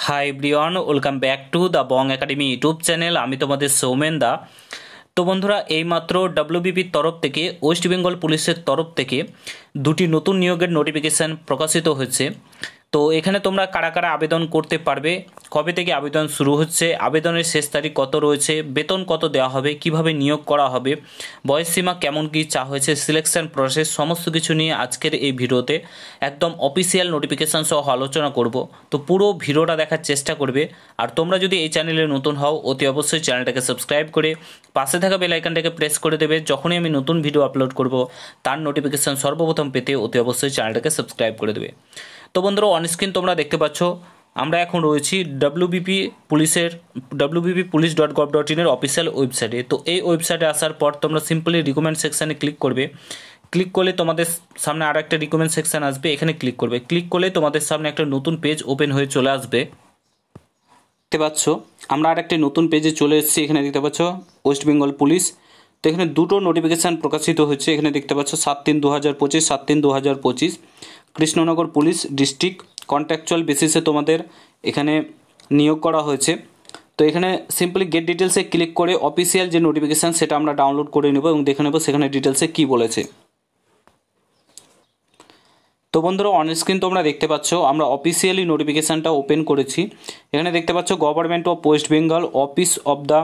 Hi everyone, welcome back to the Bong academy YouTube channel. আমি তোমাদের সৌমেন দা। তো বন্ধুরা, এইমাত্র ডাব্লিউবিপির তরফ থেকে, ওয়েস্ট বেঙ্গল পুলিশের তরফ থেকে দুটি নতুন নিয়োগের নোটিফিকেশান প্রকাশিত হয়েছে। তো এখানে তোমরা কারা কারা আবেদন করতে পারবে, কবে থেকে আবেদন শুরু হচ্ছে, আবেদনের শেষ তারিখ কত রয়েছে, বেতন কত দেওয়া হবে, কিভাবে নিয়োগ করা হবে, বয়সসীমা কেমন কী চা হয়েছে, সিলেকশন প্রসেস, সমস্ত কিছু নিয়ে আজকের এই ভিডিওতে একদম অফিসিয়াল নোটিফিকেশান সহ আলোচনা করব। তো পুরো ভিডিওটা দেখার চেষ্টা করবে। আর তোমরা যদি এই চ্যানেলে নতুন হও, অতি অবশ্যই চ্যানেলটাকে সাবস্ক্রাইব করে পাশে থাকা বেল আইকনটাকে প্রেস করে দেবে। যখনই আমি নতুন ভিডিও আপলোড করব তার নোটিফিকেশান সর্বপ্রথম পেতে অতি অবশ্যই চ্যানেলটাকে সাবস্ক্রাইব করে দেবে। তো বন্ধুরা, অনস্ক্রিন তোমরা দেখতে পাচ্ছ আমরা এখন রয়েছি wbpulice.gov.in এর অফিসিয়াল ওয়েবসাইটে। তো এই ওয়েবসাইটে আসার পর তোমরা সিম্পলি রিকমেন্ড সেকশানে ক্লিক করবে। ক্লিক করলে তোমাদের সামনে আর একটা রিকমেন্ড সেকশান আসবে, এখানে ক্লিক করবে। ক্লিক করলে তোমাদের সামনে একটা নতুন পেজ ওপেন হয়ে চলে আসবে। দেখতে পাচ্ছ আমরা আর একটা নতুন পেজে চলে এসেছি। এখানে দেখতে পাচ্ছ ওয়েস্ট বেঙ্গল পুলিশ। তো এখানে দুটো নোটিফিকেশান প্রকাশিত হচ্ছে। এখানে দেখতে পাচ্ছ 7/3/2025, 7/3/2025 কৃষ্ণনগর পুলিশ ডিস্ট্রিক্ট কন্ট্রাকচুয়াল বেসিসে তোমাদের এখানে নিয়োগ করা হয়েছে। তো এখানে সিম্পলি গেট ডিটেলসে ক্লিক করে অফিসিয়াল যে নোটিফিকেশান সেটা আমরা ডাউনলোড করে নেব এবং দেখে নেব সেখানে ডিটেলসে কী বলেছে। তো বন্ধুরা, অনস্ক্রিন তোমরা দেখতে পাচ্ছ আমরা অফিসিয়ালি নোটিফিকেশানটা ওপেন করেছি। এখানে দেখতে পাচ্ছ government of West Bengal, office of the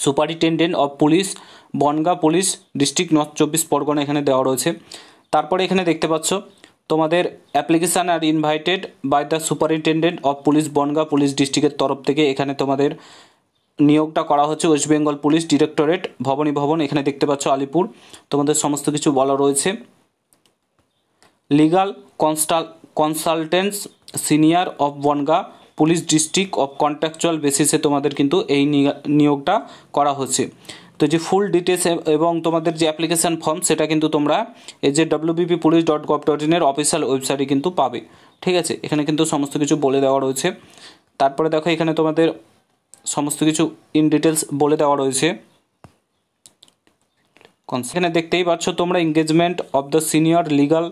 superintendent of police, Bangaon police district, north 24 Parganas এখানে দেওয়া রয়েছে। তারপরে এখানে দেখতে পাচ্ছ তোমাদের application are invited by the superintendent of police, Bangaon police ডিস্ট্রিক্টের তরফ থেকে এখানে তোমাদের নিয়োগটা করা হচ্ছে। West Bengal police directorate, Bhabani Bhavan, এখানে দেখতে পাচ্ছ আলিপুর। তোমাদের সমস্ত কিছু বলা রয়েছে। Legal consultants senior of Bangaon police district of contractual বেসিসে তোমাদের কিন্তু এই নিয়োগটা করা হচ্ছে। তো যে ফুল ডিটেলস এবং তোমাদের যে অ্যাপ্লিকেশান ফর্ম সেটা কিন্তু তোমরা এই যে wbpulice.gov.in এর অফিসিয়াল ওয়েবসাইটে কিন্তু পাবে। ঠিক আছে, এখানে কিন্তু সমস্ত কিছু বলে দেওয়া রয়েছে। তারপরে দেখো এখানে তোমাদের সমস্ত কিছু ইন ডিটেলস বলে দেওয়া রয়েছে। এখানে দেখতেই পাচ্ছ তোমরা engagement of the senior legal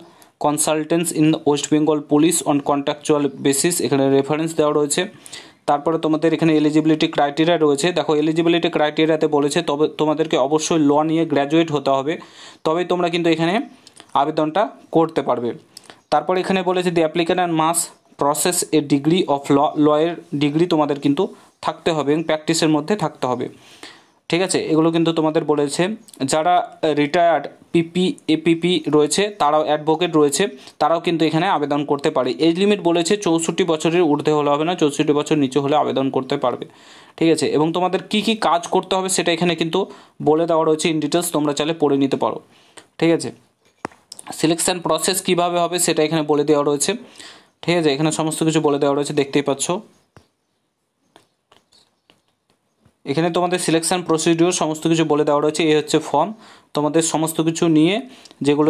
consultants in West Bengal police on contractual basis, এখানে রেফারেন্স দেওয়া রয়েছে। তারপরে তোমাদের এখানে এলিজিবিলিটি ক্রাইটেরিয়া রয়েছে। দেখো এলিজিবিলিটি ক্রাইটেরিয়াতে বলেছে তবে তোমাদেরকে অবশ্যই ল নিয়ে গ্র্যাজুয়েট হতে হবে, তবেই তোমরা কিন্তু এখানে আবেদনটা করতে পারবে। তারপরে এখানে বলেছে the applicant must process a degree of লয়ের ডিগ্রি তোমাদের কিন্তু থাকতে হবে এবং প্র্যাকটিসের মধ্যে থাকতে হবে। ঠিক আছে, এগুলো কিন্তু তোমাদের বলেছে। যারা রিটায়ার্ড এপিপি রয়েছে, তারাও অ্যাডভোকেট রয়েছে, তারাও কিন্তু এখানে আবেদন করতে পারে। এজ লিমিট বলেছে 64 বছরের ঊর্ধ্বে হলে হবে না, 64 বছর নিচে হলে আবেদন করতে পারবে। ঠিক আছে, এবং তোমাদের কী কী কাজ করতে হবে সেটা এখানে কিন্তু বলে দেওয়া রয়েছে ইন ডিটেলস, তোমরা চাইলে পড়ে নিতে পারো। ঠিক আছে, সিলেকশান প্রসেস কীভাবে হবে সেটা এখানে বলে দেওয়া রয়েছে। ঠিক আছে, এখানে সমস্ত কিছু বলে দেওয়া রয়েছে, দেখতেই পাচ্ছ। এখানে তোমাদের সিলেকশান প্রসিডিওর সমস্ত কিছু বলে দেওয়া রয়েছে। এই হচ্ছে ফর্ম, তোমাদের সমস্ত কিছু নিয়ে যেগুলো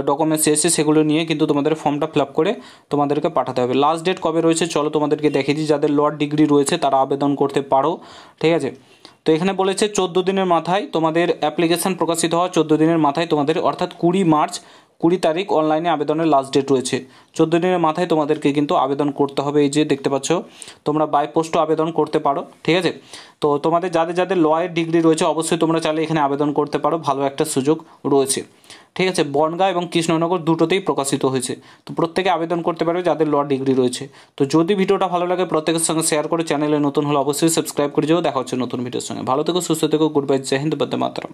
ডকুমেন্টস এসে সেগুলো নিয়ে কিন্তু তোমাদের ফর্মটা ফিল আপ করে তোমাদেরকে পাঠাতে হবে। লাস্ট ডেট কবে রয়েছে চলো তোমাদেরকে দেখিয়ে দিই। যাদের লর ডিগ্রি রয়েছে তারা আবেদন করতে পারো। ঠিক আছে, তো এখানে বলেছে 14 দিনের মাথায় তোমাদের অ্যাপ্লিকেশান প্রকাশিত হওয়া 14 দিনের মাথায় তোমাদের, অর্থাৎ 20 মার্চ 20 তারিখ অনলাইনে আবেদনের লাস্ট ডেট রয়েছে। 14 দিনের মাথায় তোমাদেরকে কিন্তু আবেদন করতে হবে। এই যে দেখতে পাচ্ছ তোমরা বাই পোস্টও আবেদন করতে পারো। ঠিক আছে, তো তোমাদের যাদের যাদের লয়ের ডিগ্রি রয়েছে অবশ্যই তোমরা চাইলে এখানে আবেদন করতে পারো, ভালো একটা সুযোগ রয়েছে। ঠিক আছে, বনগাঁ এবং কৃষ্ণনগর দুটোতেই প্রকাশিত হয়েছে। তো প্রত্যেকে আবেদন করতে পারবে যাদের ল ডিগ্রি রয়েছে। তো যদি ভিডিওটা ভালো লাগে প্রত্যেকের সঙ্গে শেয়ার করে, চ্যানেলে নতুন হলে অবশ্যই সাবস্ক্রাইব করে যাও। দেখা হচ্ছে নতুন ভিডিওর সঙ্গে। ভালো থেকো, সুস্থ থেকো, গুড বাই, জয় হিন্দ, বন্দে মাতরম।